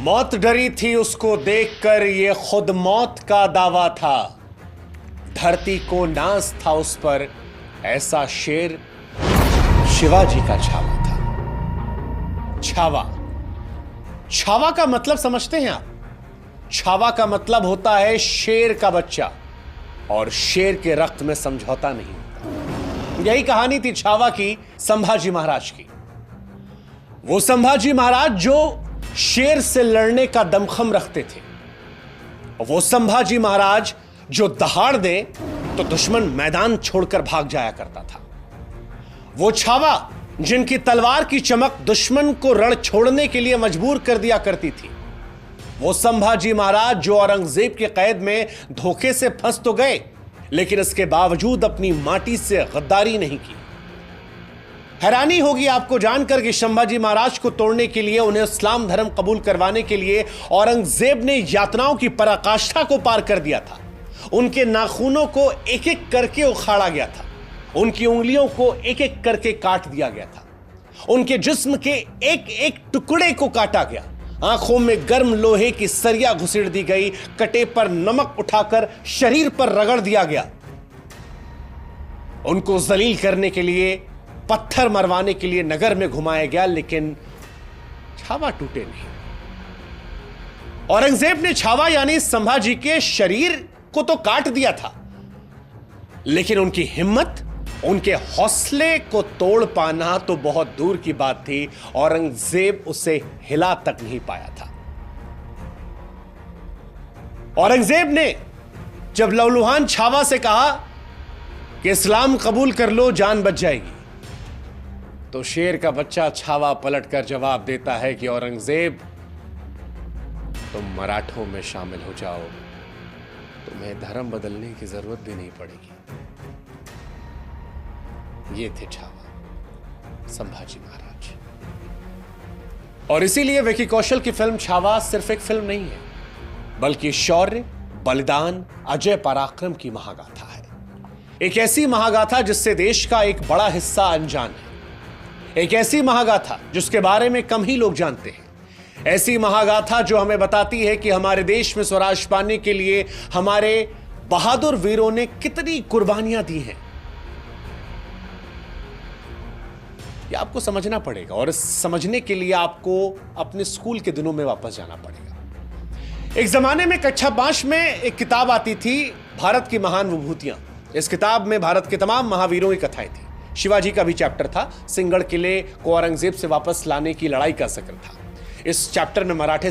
मौत डरी थी उसको देखकर, ये खुद मौत का दावा था। धरती को नाज था उस पर, ऐसा शेर शिवाजी का छावा था। छावा, छावा का मतलब समझते हैं आप? छावा का मतलब होता है शेर का बच्चा, और शेर के रक्त में समझौता नहीं होता। यही कहानी थी छावा की, संभाजी महाराज की। वो संभाजी महाराज जो शेर से लड़ने का दमखम रखते थे, वो संभाजी महाराज जो दहाड़ दे तो दुश्मन मैदान छोड़कर भाग जाया करता था। वो छावा जिनकी तलवार की चमक दुश्मन को रण छोड़ने के लिए मजबूर कर दिया करती थी। वो संभाजी महाराज जो औरंगजेब के कैद में धोखे से फंस तो गए, लेकिन इसके बावजूद अपनी माटी से गद्दारी नहीं की। हैरानी होगी आपको जानकर कि संभाजी महाराज को तोड़ने के लिए, उन्हें इस्लाम धर्म कबूल करवाने के लिए औरंगजेब ने यातनाओं की पराकाष्ठा को पार कर दिया था। उनके नाखूनों को एक एक करके उखाड़ा गया था, उनकी उंगलियों को एक एक करके काट दिया गया था, उनके जिस्म के एक एक टुकड़े को काटा गया, आंखों में गर्म लोहे की सरिया घुसेड़ दी गई, कटे पर नमक उठाकर शरीर पर रगड़ दिया गया। उनको जलील करने के लिए, पत्थर मरवाने के लिए नगर में घुमाया गया, लेकिन छावा टूटे नहीं। औरंगजेब ने छावा यानी संभाजी के शरीर को तो काट दिया था, लेकिन उनकी हिम्मत, उनके हौसले को तोड़ पाना तो बहुत दूर की बात थी। औरंगजेब उसे हिला तक नहीं पाया था। औरंगजेब ने जब लहूलुहान छावा से कहा कि इस्लाम कबूल कर लो, जान बच जाएगी, तो शेर का बच्चा छावा पलटकर जवाब देता है कि औरंगजेब, तुम मराठों में शामिल हो जाओ, तुम्हें धर्म बदलने की जरूरत भी नहीं पड़ेगी। ये थे छावा, संभाजी महाराज। और इसीलिए विकी कौशल की फिल्म छावा सिर्फ एक फिल्म नहीं है, बल्कि शौर्य, बलिदान, अजय पराक्रम की महागाथा है। एक ऐसी महागाथा जिससे देश का एक बड़ा हिस्सा अनजान है। एक ऐसी महागाथा जिसके बारे में कम ही लोग जानते हैं। ऐसी महागाथा जो हमें बताती है कि हमारे देश में स्वराज पाने के लिए हमारे बहादुर वीरों ने कितनी कुर्बानियां दी हैं। ये आपको समझना पड़ेगा, और समझने के लिए आपको अपने स्कूल के दिनों में वापस जाना पड़ेगा। एक जमाने में कक्षा 5 में एक किताब आती थी, भारत की महान विभूतियां। इस किताब में भारत के तमाम महावीरों की कथाएं थी। शिवाजी का भी चैप्टर था, सिंहगढ़ किले को औरंगजेब से वापस लाने की लड़ाई का जिक्र था। इस चैप्टर में मराठे